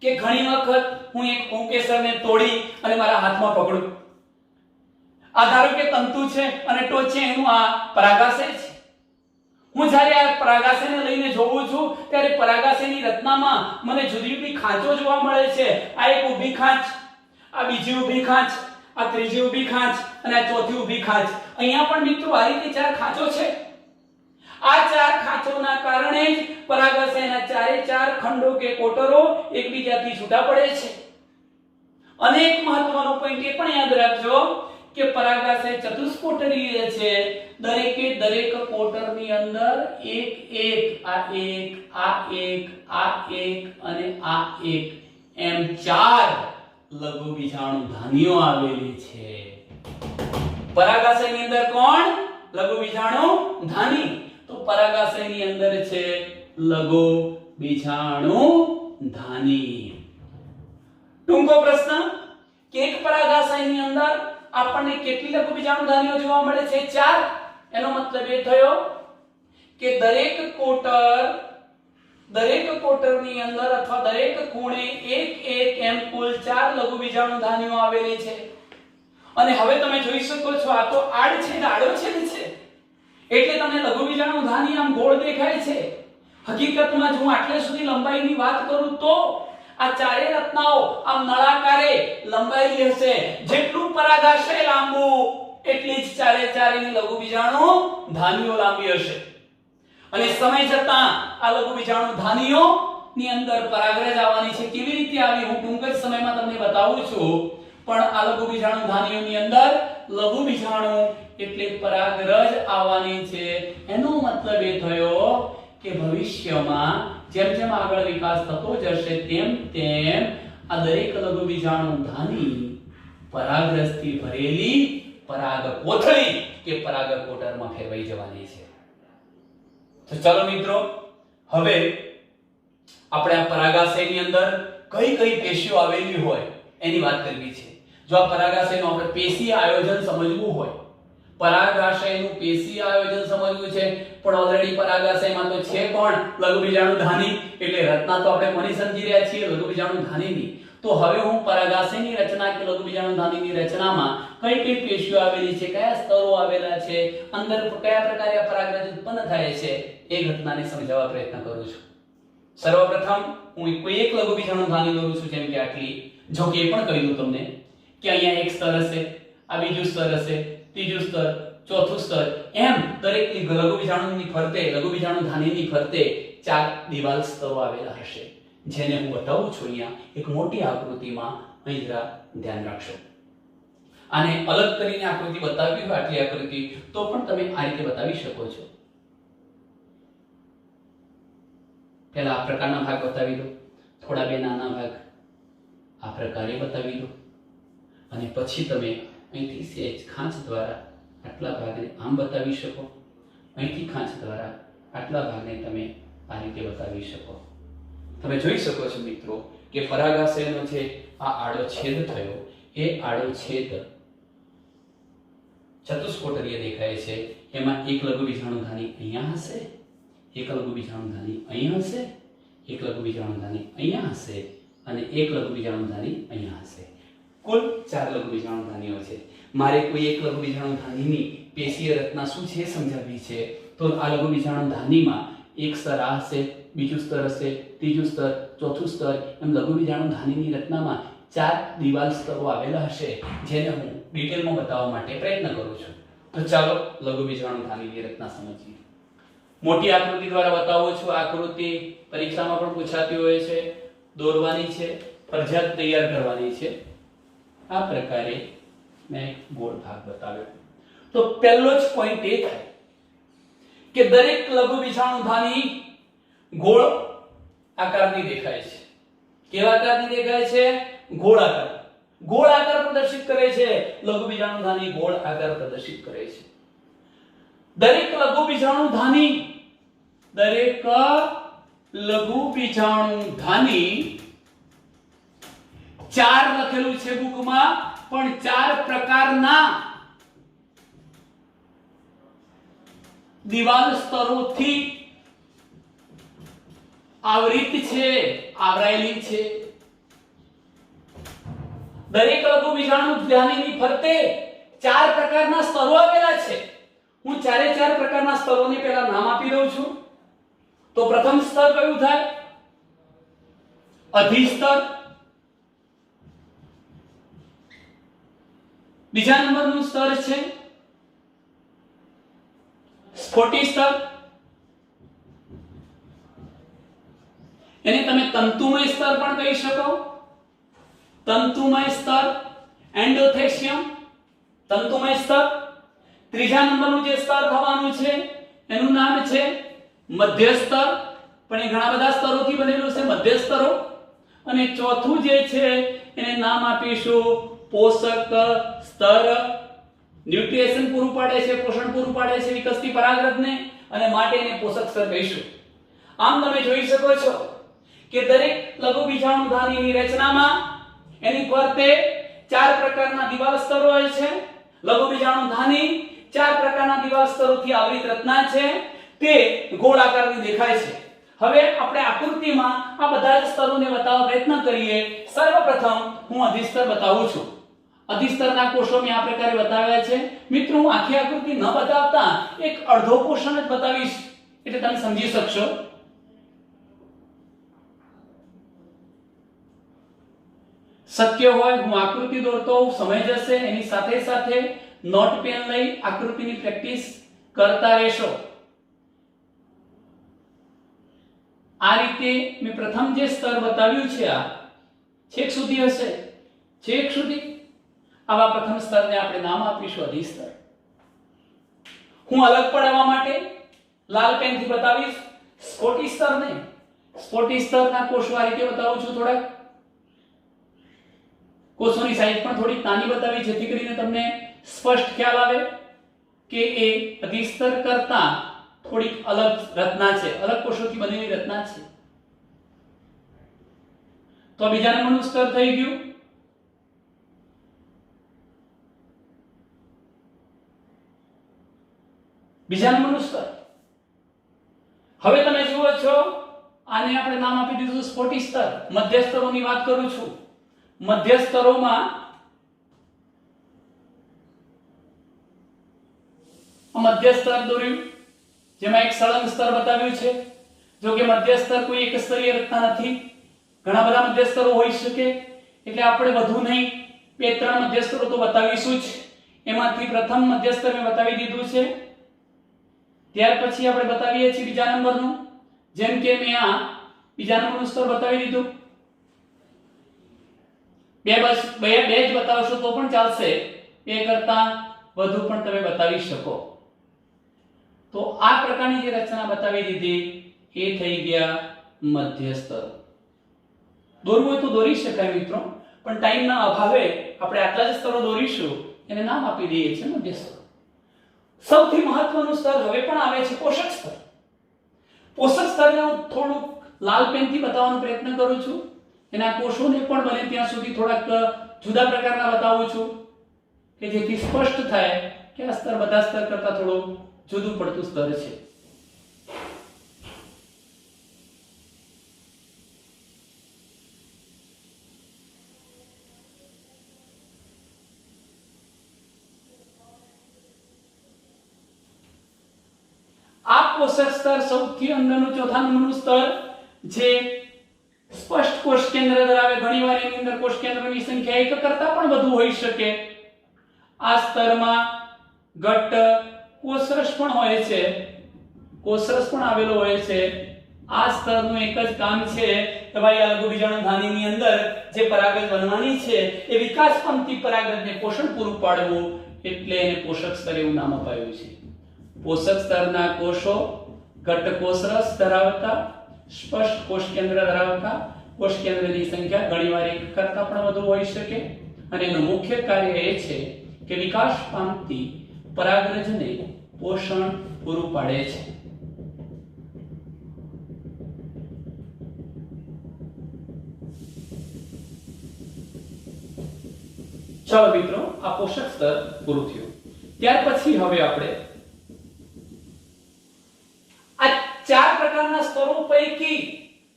A: કે ઘણી વખત હું એક પુંકેસરને તોડી અને મારા હાથમાં પકડું. આ ધારો કે તંતુ છે અને ટોચ છે, એનું આ પરાગાશય છે. હું જ્યારે આ પરાગાશયને લઈને જોઉં છું ત્યારે પરાગાશયની રચનામાં મને જુદી જુદી ખાંચો જોવા મળે છે. આ એક ઊભી ખાંચ, આ બીજી ઊભી ખાંચ, આ ત્રીજી ઊભી ખાંચ અને આ ચોથી ઊભી ખાંચ. અહીંયા પણ મિત્રો આ રીતે 4 ખાંચો છે. આ 4 ખાંચોના કારણે જ પરાગાશયના ચારે 4 ખંડો કે કોટરો એકબીજાથી છૂટા પડે છે. અને એક મહત્વનો પોઈન્ટ એ પણ યાદ રાખજો કે પરાગાશય ચતુષ્કોટરીય છે. દરેકે દરેક કોટરની અંદર એક આ એક, આ એક, આ એક અને આ એક એમ 4 લઘુ બીજાણુધાનીઓ આવેલી છે. પરાગાશયની અંદર કોણ? લઘુ બીજાણુધાની. તો પરાગાશયની અંદર છે લઘુ બીજાણુધાની. ટૂંકો પ્રશ્ન કે એક પરાગાશયની અંદર આપણને કેટલી લઘુ બીજાણુધાનીઓ જોવા મળે છે? 4. એનો મતલબ એ થયો કે દરેક કોટરની અંદર અથવા દરેક ખૂણે એક એમ કુલ 4 લઘુ બીજાણુધાનીઓ આવેલી છે. અને હવે તમે જોઈ શકો છો આ તો આડછેદ આડો છેદ છે એટલે તમને લઘુ બીજાણુધાની આમ ગોળ દેખાય છે. હકીકતમાં જો હું આટલે સુધી લંબાઈની વાત કરું તો આ ચારે રચનાઓ આમ નળાકારે લંબાઈ હશે, જેટલું પરાગાશય લાંબુ એટલી જ ચારેની લઘુ બીજાણુ ધાનીઓ લાંબી હશે. અને સમય જતાં આ લઘુ બીજાણુ ધાનીઓ ની અંદર પરાગરજ આવવાની છે. કેવી રીતે આવી હું ટૂંક જ સમયમાં તમને બતાવું છું. પણ આ લઘુ બીજાણુ ધાનીઓની અંદર લઘુ બીજાણુ એટલે પરાગરજ આવવાની છે. એનો મતલબ એ થયો કે ભવિષ્યમાં જેમ જેમ આગળ વિકાસ થતો જશે તેમ તેમ આ દરેક લઘુ બીજાણુ ધાની પરાગરજથી ભરેલી પરાગ કોથળી કે પરાગ કોટરમાં ફેરવાઈ જવાની છે. તો ચાલો મિત્રો, હવે આપણે આ પરાગાશયની અંદર કઈ કઈ પેશીઓ આવેલી હોય એની વાત કરવી છે. જો આ પરાગાશયનું આપણે પેશી આયોજન સમજવું હોય, પરાગાશયનું પેશી આયોજન સમજવું છે, પણ ઓલરેડી પરાગાશયમાં તો છે કોણ? લઘુ બીજાણુ ધાની. એટલે રચના તો આપણે કોની સમજી રહ્યા છીએ? લઘુ બીજાણુ ધાનીની. તો હવે હું પરાગાશયની રચના કે લઘુ બીજાણુ ધાનીની રચનામાં કઈ કઈ પેશીઓ આવેલી છે, કયા સ્તરો આવેલા છે, અંદર કયા પ્રકારે પરાગરજ ઉત્પન્ન થાય છે, એ ઘટનાને સમજાવવા પ્રયત્ન કરું છું. સર્વપ્રથમ હું કોઈ એક લઘુ બીજાણુ ધાની દોરું છું, જેમ કે આટલી. જો કે એ પણ કહી દઉં તમને કે અહીંયા એક સ્તર હશે, આ બીજું સ્તર હશે, ત્રીજું સ્તર, ચોથું સ્તર, એમ દરેક લઘુ બીજાણુની ફરતે, લઘુ બીજાણુ ધાનીની ફરતે 4 દિવાલ સ્તરો આવેલા હશે, જેને હું બતાવું છું અહીંયા એક મોટી આકૃતિમાં. અહીં જરા ધ્યાન રાખશો. આને અલગ કરીને આકૃતિ બતાવવી હોય, આટલી આકૃતિ, તો પણ તમે આ રીતે બતાવી શકો છો. પહેલા આ પ્રકારના ભાગ બતાવી દો, થોડા બે નાના ભાગ આ પ્રકારે બતાવી દો, અને પછી તમે અહીંથી સેજ ખાંચ દ્વારા આટલા ભાગને આમ બતાવી શકો, અહીંથી ખાંચ દ્વારા આટલા ભાગને તમે આ રીતે બતાવી શકો. તમે જોઈ શકો છો મિત્રો કે પરાગાશયનો છે આ આડો છેદ થયો, એ આડો છેદ ચતુષ્કોટરીય દેખાય છે. એમાં એક લઘુ બીજાણુ ધાની અહીંયા હશે, એક લઘુ બીજાણુ ધાની અહીંયા હશે, એક લઘુ બીજાણુ ધાની અહીંયા હશે, અને એક લઘુ બીજાણુ ધાની અહીંયા હશે. કુલ 4 લઘુ બીજાણુ ધાનીઓ છે. મારે કોઈ એક લઘુ બીજાણુ ધાનીની પેશીય રચના શું છે સમજાવવી છે. તો આ લઘુ બીજાણુ ધાનીમાં એક સ્તર આ હશે, બીજું સ્તર હશે, ત્રીજું સ્તર, ચોથું સ્તર, એમ લઘુ બીજાણુ ધાનીની રચનામાં 4 દિવાલ સ્તરો આવેલા હશે, જેને હું ડિટેલમાં બતાવવા માટે પ્રયત્ન કરું છું. તો ચાલો લઘુ બીજાણુ ધાનીની રચના સમજીએ. મોટી આકૃતિ દ્વારા બતાવું છું. આકૃતિ પરીક્ષામાં પણ પૂછાતી હોય છે, દોરવાની છે, ફરજિયાત તૈયાર કરવાની છે. આ પ્રકારે મેં એક ગોળ ભાગ બતાવ્યો. તો પહેલો જ પોઈન્ટ એ થાય કે દરેક લઘુ બીજાણુ ધાની ગોળ આકારની દેખાય છે. કેવા આકારની દેખાય છે? ગોળ આકાર. ગોળ આકાર પ્રદર્શિત કરે છે. લઘુ બીજાણુ ધાની ગોળ આકાર પ્રદર્શિત કરે છે. દરેક લઘુ બીજાણુ ધાની, દરેક લઘુ બીજાણુ ધાની 4 લખેલું છે બુકમાં, પણ 4 પ્રકારના દિવાલ સ્તરોથી આવૃત છે, આવરાયેલી છે. દરેક લઘુ બીજાણુ ધાનીની ફરતે 4 પ્રકારના સ્તરો આવેલા છે. હું 4 પ્રકારના સ્તરોને પહેલા નામ આપી દઉં છું. તો પ્રથમ સ્તર કયું થાય? અધિસ્તર. બીજા નંબરનું સ્તર છે સ્ફોટી સ્તર. એને તમે તંતુમય સ્તર પણ કહી શકો. તંતુમય સ્તર, એન્ડોથેક્સિયમ, તંતુમય સ્તર. ત્રીજા નંબરનું જે સ્તર થવાનું છે એનું નામ છે મધ્ય સ્તર, પણ એ ઘણા બધા સ્તરોથી બનેલું છે, મધ્ય સ્તરો. અને ચોથું જે છે એને નામ આપીશું પોષક સ્તર. ન્યુટ્રિશન પૂરું પાડે છે, પોષણ પૂરું પાડે છે વિકસતી પરાગરજને, અને માટે એને પોષક સ્તર કહીશું. આમ તમે જોઈ શકો છો કે દરેક લઘુ બીજાણુ ધાનીની રચનામાં એની ફરતે 4 પ્રકારના દિવાલ સ્તરો હોય છે. લઘુ બીજાણુ ધાની 4 પ્રકારના દિવાલ સ્તરોથી આવૃત રચના છે, તે ગોળ આકારની દેખાય છે. હવે આપણે આકૃતિમાં આ બધા જ સ્તરોને બતાવવા પ્રયત્ન કરીએ. સર્વપ્રથમ હું અધિસ્તર બતાવું છું. અધિસ્તરના કોષો મેં આ પ્રકારે બતાવ્યા છે. મિત્રો, હું આખી આકૃતિ ન બતાવતા એક અડધો પોર્શન જ બતાવીશ, એટલે તમે સમજી શકશો. શક્ય હોય હું આકૃતિ દોરતો હોઉં, સમય જશે, એની સાથે સાથે નોટ પેન લઈ આકૃતિની પ્રેક્ટિસ કરતા રહેશો. આ રીતે મેં પ્રથમ જે સ્તર બતાવ્યું છે આ છેક સુધી હશે, છેક સુધી આવા પ્રથમ સ્તરને આપણે નામ આપીશું અધિસ્તર. હું અલગ પડાવવા માટે લાલ પેનથી બતાવીશ સ્ફોટી સ્તરને. સ્ફોટી સ્તરના કોષો આ રીતે બતાવું છું. થોડાક કોષોની સાઈઝ પણ થોડી નાની બતાવી જેથી કરીને તમને સ્પષ્ટ ખ્યાલ આવે કે એ અધિસ્તર કરતા થોડીક અલગ રચના છે, અલગ કોષોથી બનેલી રચના છે. તો બીજા નંબરનું સ્તર થઈ ગયું. બીજા નંબરનું સ્તર. હવે તમે જુઓ છો આને આપણે નામ આપી દીધું સ્ફોટી સ્તર. મધ્ય સ્તરોની વાત કરું છું. મધ્ય સ્તરોમાં મધ્ય સ્તર દોર્યું જેમાં એક સળંગ સ્તર બતાવ્યું છે. જો કે મધ્ય સ્તર કોઈ એક સ્તરીય રચના નથી, ઘણા બધા મધ્ય સ્તરો હોઈ શકે, એટલે આપણે વધુ નહીં, બે ત્રણ મધ્ય સ્તરો તો બતાવીશું જ. એમાંથી પ્રથમ મધ્ય સ્તર મેં બતાવી દીધું છે. ત્યાર પછી આપણે બતાવીએ છીએ બીજા નંબરનું. જેમ કે મેં આ બીજા નંબરનું સ્તર બતાવી દીધું. બે જ બતાવશો તો પણ ચાલશે, બે કરતા વધુ પણ તમે બતાવી શકો. તો આ પ્રકારની જે રચના બતાવી દીધી એ થઈ ગયા મધ્ય સ્તર. દોરવું હોય તો દોરી શકાય મિત્રો, પણ ટાઈમના અભાવે આપણે આટલા જ સ્તરો દોરીશું, એને નામ આપી દઈએ છીએ મધ્ય સ્તર. સૌથી મહત્વનું સ્તર હવે પણ આવે છે પોષક સ્તર. પોષક સ્તરને હું થોડું લાલ પેનથી બતાવવાનો પ્રયત્ન કરું છું. એના કોષોને પણ બને ત્યાં સુધી થોડાક જુદા પ્રકારના બતાવું છું કે જેથી સ્પષ્ટ થાય કે આ સ્તર બધા સ્તર કરતા થોડું જુદું પડતું સ્તર છે. આ પોષક સ્તર સૌથી અંદરનું ચોથા નંબરનું સ્તર જે સ્પષ્ટ કોષ કેન્દ્ર ધરાવે. ઘણીવાર એની અંદર કોષ કેન્દ્રની સંખ્યા એક કરતા પણ વધુ હોઈ શકે. આ સ્તરમાં ઘટ્ટ કોષરસ પણ હોય છે, કોષરસ પણ આવેલો હોય છે. આ સ્તરનું એક જ કામ છે કે ભાઈ આ લઘુબીજાણુ ધાનીની અંદર જે પરાગરજ બનવાની છે એ વિકાસ પામતી પરાગરજને પોષણ પૂરું પાડવું, એટલે એને પોષક સ્તર એવું નામ અપાયું છે. પોષક સ્તરના કોષો ઘટ્ટ કોષરસ ધરાવતા, સ્પષ્ટ કોષ કેન્દ્ર ધરાવતા, કોષ કેન્દ્રની સંખ્યા ઘણીવાર એક કરતા પણ વધુ હોઈ શકે, અને એનું મુખ્ય કાર્ય એ છે કે વિકાસ પામતી પરાગરજને પોષણ પૂરું પાડે છે. ચાલો મિત્રો, આ પોષક સ્તર પૂરું થયું. ત્યાર પછી હવે આપણે આ ચાર પ્રકારના સ્તરો પૈકી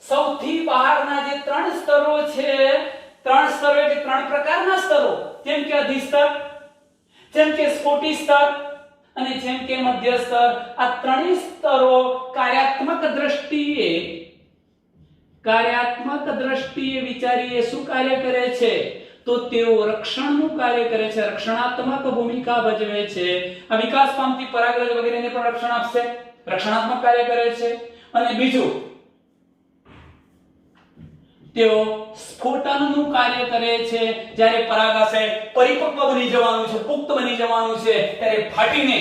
A: સૌથી બહારના જે ત્રણ સ્તરો છે, ત્રણ સ્તરો એટલે ત્રણ પ્રકારના સ્તરો, જેમ કે અધિસ્તર, જેમ કે સ્ફોટી સ્તર અને જેમ કે મધ્ય સ્તર. આ ત્રણેય સ્તરો કાર્યાત્મક દ્રષ્ટિએ વિચારીએ શું કાર્ય કરે છે, તો તેઓ રક્ષણનું કાર્ય કરે છે, રક્ષણાત્મક ભૂમિકા ભજવે છે. આ વિકાસ પામતી પરાગરજ વગેરેને પણ રક્ષણ આપશે, રક્ષણાત્મક કાર્ય કરે છે. અને બીજું, તેઓ સ્ફોટનનું કાર્ય કરે છે. જ્યારે પરાગાશય પરિપક્વ બની જવાનું છે, પુખ્ત બની જવાનું છે, ત્યારે ફાટીને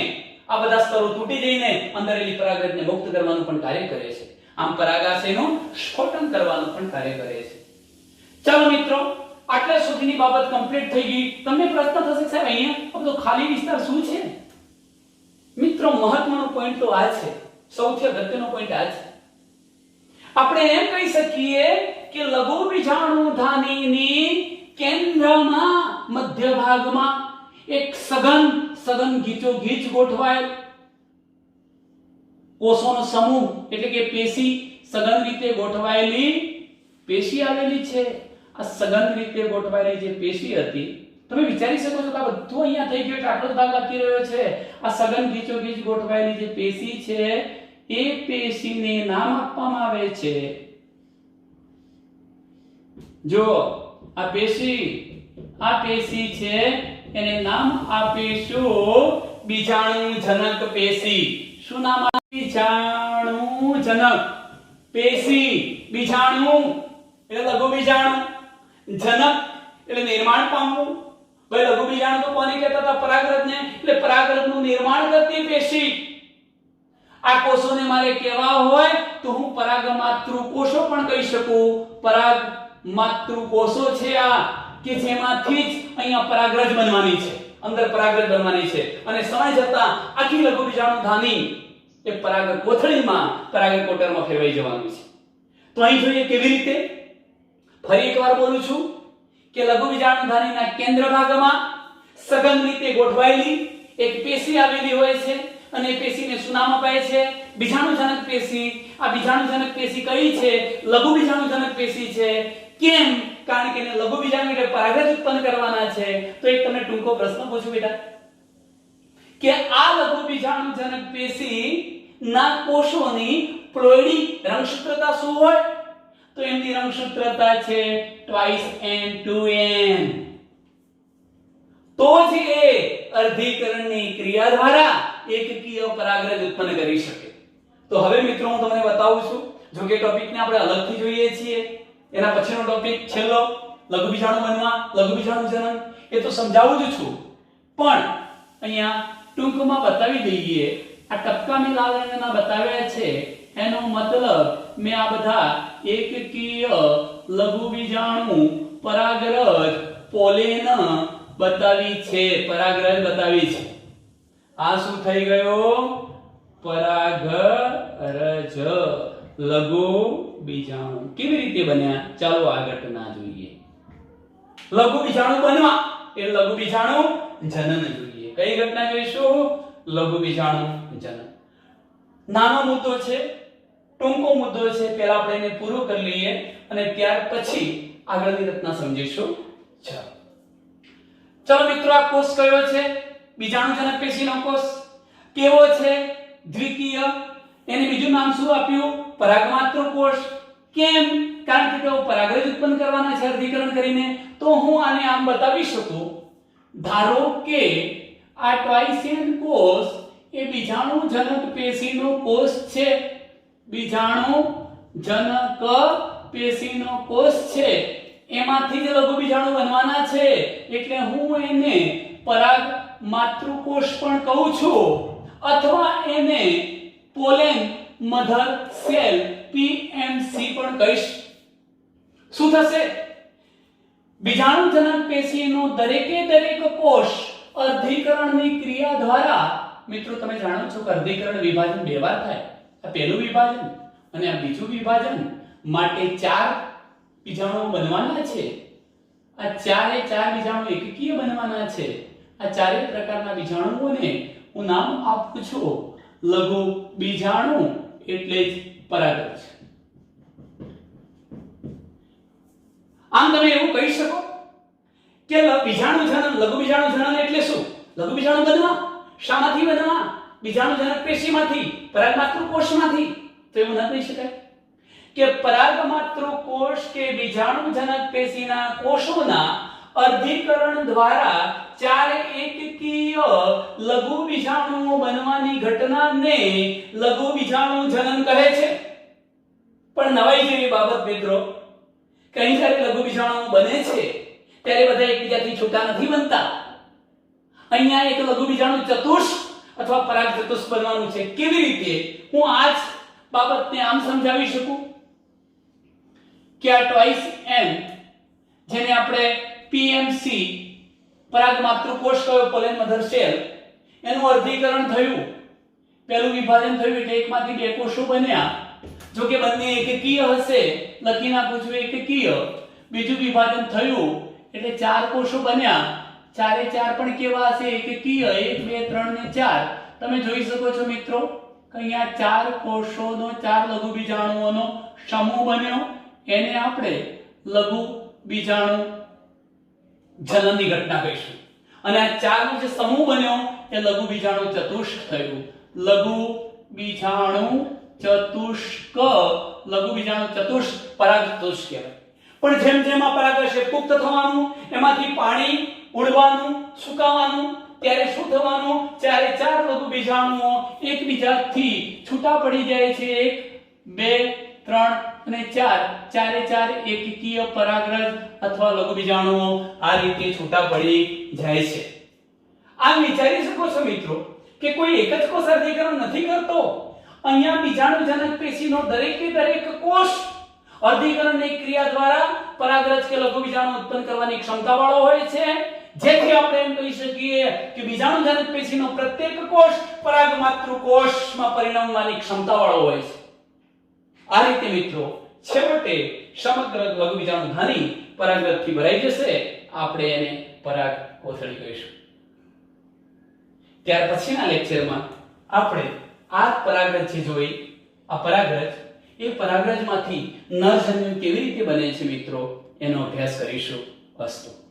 A: આ બધા સ્તરો તૂટી જઈને અંદરેલી પરાગરજને મુક્ત કરવાનું પણ કાર્ય કરે છે. આમ પરાગાશયનું સ્ફોટન કરવાનું પણ કાર્ય કરે છે. ચાલો મિત્રો, આટલા સુધીની બાબત કમ્પ્લીટ થઈ ગઈ. તમને પ્રશ્ન થશે સાહેબ અહીંયા આ બધો ખાલી વિસ્તાર શું છે? મિત્રો, મહત્વનો પોઈન્ટ તો આ છે, સૌથી અગત્યનો પોઈન્ટ આ છે. આપણે એમ કહી શકીએ કે લઘુબીજાણુ ધાનીની કેન્દ્રમાં મધ્ય ભાગમાં એક સઘન ગીચોગીચ ગોઠવાયેલ કોષોનો સમૂહ એટલે કે પેશી, સઘન રીતે ગોઠવાયેલી પેશી આવેલી છે. આ સઘન રીતે ગોઠવાયેલી જે પેશી હતી, તમે વિચારી શકો છો કે આ બધું અહીંયા થઈ ગયું એટલે આટલો જ ભાગ બાકી રહ્યો છે. આ સઘન ગીચોગીચ ગોઠવાયેલી જે પેશી છે એ પેશીને નામ આપવામાં આવે છે, જો આ પેશી છે એને નામ આપીશું બીજાણુજનક પેશી. શું નામ આપીશું? બીજાણુજનક પેશી. બીજાણુ એટલે લઘુ બીજાણુ, જનક એટલે નિર્માણ પામવું. ભાઈ લઘુ બીજાણુ તો કોને કહેતા હતા? પરાગરજને. એટલે પરાગરજનું નિર્માણ કરતી પેશી. આ કોષોને મારે કહેવા હોય તો હું પરાગમાતૃ કોષો પણ કહી શકું. પરાગમાતૃ કોષો છે આ કે જેમાંથી જ અહીંયા પરાગરજ બનવાની છે, અંદર પરાગરજ બનવાની છે અને સમય જતા આખી લઘુ બીજાણુ ધાની એ પરાગ કોથળીમાં પરાગ કોટરમાં ફેરવાઈ જવાનું છે. તો અહીં જોઈએ કેવી રીતે. ફરી એકવાર બોલું છું કે લઘુ બીજાણુ ધાનીના કેન્દ્ર ભાગમાં સઘન રીતે ગોઠવાયેલી એક પેશી આવેલી હોય છે અને પેશીને શું નામ અપાય છે? બીજાણુજનક પેશી. આ બીજાણુજનક પેશી કઈ છે? લઘુ બીજાણુજનક પેશી છે. કેમ? કારણ કે એને લઘુ બીજાણુ એટલે પરાગરજ ઉત્પન્ન કરવાના છે. તો એક તમને ટૂંકો પ્રશ્ન પૂછું બેટા કે આ લઘુ બીજાણુજનક પેશી ના કોષોની પ્લોઇડી રંગસૂત્રતા શું હોય? તો એમની રંગસૂત્રતા છે 2n2n. તો જ એ અર્ધીકરણની ક્રિયા દ્વારા એકકીય પરાગરજ ઉત્પન્ન કરી શકે. તો હવે મિત્રો હું તમને બતાવું છું, જો કે ટોપિકને આપણે અલગથી જોઈએ છીએ, એના પછીનો ટોપિક છેલ્લો લઘુ બીજાણુ બનવા, લઘુ બીજાણુ જનન, એ તો સમજાવું જ છું, પણ અહીંયા ટૂંકમાં બતાવી દઈએ. આ ટપકા મેં લાલ રંગના બતાવ્યા છે એનો મતલબ મેં આ બધા એકકીય લઘુ બીજાણુ પરાગરજ પોલેન બતાવી છે, પરાગરજ બતાવી છે. આ શું થઈ ગયો? પરાગરજ લઘુ બીજાણુ. કેવી રીતે બન્યા? ચાલો આગળના જોઈએ. લઘુ બીજાણુ બનવા એ લઘુ બીજાણુ જનન જોઈએ. કઈ ઘટના જોઈશું? લઘુ બીજાણુ જનન. નાનો મુદ્દો છે, ટૂંકો મુદ્દો છે, પહેલા આપણે એને પૂરો કરી લઈએ અને ત્યાર પછી આગળની રચના સમજીશું. ચાલો મિત્રો, આ કોષ કયો છે? બીજાણુજનક પેશીનો કોષ. કેવો છે? દ્વિકીય. એને બીજું નામ શું આપ્યું? પરાગમાતૃ કોષ. કેમ? કારણ કે તેઓ પરાગરજ ઉત્પન્ન કરવાના છે અર્ધીકરણ કરીને. તો હું આને આમ બતાવી શકું, ધારો કે આ ટ્વાઇસેન કોષ એ બીજાણુજનક પેશીનો કોષ છે. બીજાણુજનક પેશીનો કોષ છે, એમાંથી જ લઘુ બીજાણુ બનવાના છે. એટલે હું એને પરાગમાતૃ કોષ પણ કહું છું અથવા એને પોલેન મધર સેલ PMC પણ કહીશ. શું થશે? બીજાણુજનક પેશીનો દરેકે દરેક કોષ અર્ધીકરણની ક્રિયા દ્વારા, મિત્રો તમે જાણો છો કે અર્ધીકરણ વિભાજન બે વાર થાય. આ પહેલું વિભાજન અને આ બીજું વિભાજન માટે 4 બીજાણુઓ બનવાના છે. આ ચારે ચાર બીજાણુ એકકીય બનવાના છે. આ ચારે પ્રકારના બીજાણુઓને હું નામ આપું છું લઘુ બીજાણુ, એટલે જ પરાગરજ. આમ તમે એવું કહી શકો કે બીજાણુ જનન, લઘુ બીજાણુ જનન એટલે શું? લઘુ બીજાણુ બનવા. શામાંથી બનવા? બીજાણુજનક પેશીમાંથી, પરાગમાતૃ કોષમાંથી. તો એવું ન કહી શકાય કે પરાગમાતૃ કોષ કે બીજાણુજનક પેશીના કોષોના અર્ધીકરણ દ્વારા 4 એકકીય લઘુ બીજાણુઓ બનવાની ઘટનાને લઘુ બીજાણુ જનન કહે છે. પણ નવાઈ જેવી બાબત મિત્રો, કઈ જ્યારે લઘુ બીજાણુઓ બને છે ત્યારે બધા એકબીજાથી છૂટા નથી બનતા. અહીંયા એક લઘુ બીજાણુ ચતુષ્ક અથવા પરાગ ચતુષ્ક બનવાનું છે. કેવી રીતે? હું આ જ બાબતને આમ સમજાવી શકું કે આ ટ્વાઇસ n, જેને આપણે PMC પરાગમાતૃ કોષ કયો, પોલેન મધર સેલ, એનું અર્ધીકરણ થયું, પહેલું વિભાજન થયું એટલે એકમાંથી બે કોષો બન્યા. જો કે બંને એકકીય હશે, લખી નાખું છું એકકીય. બીજું વિભાજન થયું એટલે 4 કોષો બન્યા. ચારે ચાર પણ કેવા હશે? એકકીય. 1 2 3 ને 4. તમે જોઈ શકો છો મિત્રો કે અહીંયા 4 કોષોનો, 4 લઘુ બીજાણુઓનો સમૂહ બન્યો. એને આપણે લઘુ બીજાણુ જનનની ઘટના કહીશું. અને આ 4 નો જે સમૂહ બન્યો એ લઘુ બીજાણુ ચતુષ્ક થયું. લઘુ બીજાણુ ચતુષ્ક, લઘુ બીજાણુ ચતુષ્ક, પરાગ ચતુષ્ક કહેવાય. પણ જેમ જેમ આ પરાગરજ પુખ્ત થવાનું, એમાંથી પાણી ઉડવાનું, સુકાવાનું, ત્યારે શું થવાનું? ચારે ચાર લઘુ બીજાણુઓ એકબીજાથી છૂટા પડી જાય છે. 1 2 3 અને 4, ચારે ચાર એકકીય પરાગરજ અથવા લઘુ બીજાણુઓ આ રીતે છૂટા પડી જાય છે. આમ વિચારી શકો છો મિત્રો કે કોઈ એક જ કોષ અર્ધીકરણ નથી કરતો. અહીંયા બીજાણુજનક પેશીનો દરેકે દરેક કોષ અર્ધીકરણની ક્રિયા દ્વારા પરાગરજ કે લઘુ બીજાણુ ઉત્પન્ન કરવાની ક્ષમતાવાળો હોય છે. જેથી આપણે એમ કહી શકીએ કે બીજાણુજનક પેશીનો પ્રત્યેક કોષ પરાગમાતૃ કોષમાં પરિણમવાની ક્ષમતાવાળો હોય છે. આ રીતે મિત્રો છેવટે સમગ્ર લઘુ બીજાણુધાની પરાગરજથી ભરાઈ જશે. આપણે એને પરાગ કોથળી કહીશું. ત્યાર પછીના લેક્ચરમાં આપણે આ પરાગરજ જે જોઈ, આ પરાગરજ, એ પરાગરજમાંથી નરજન્યુ કેવી રીતે બને છે મિત્રો, એનો અભ્યાસ કરીશું. અસ્તુ.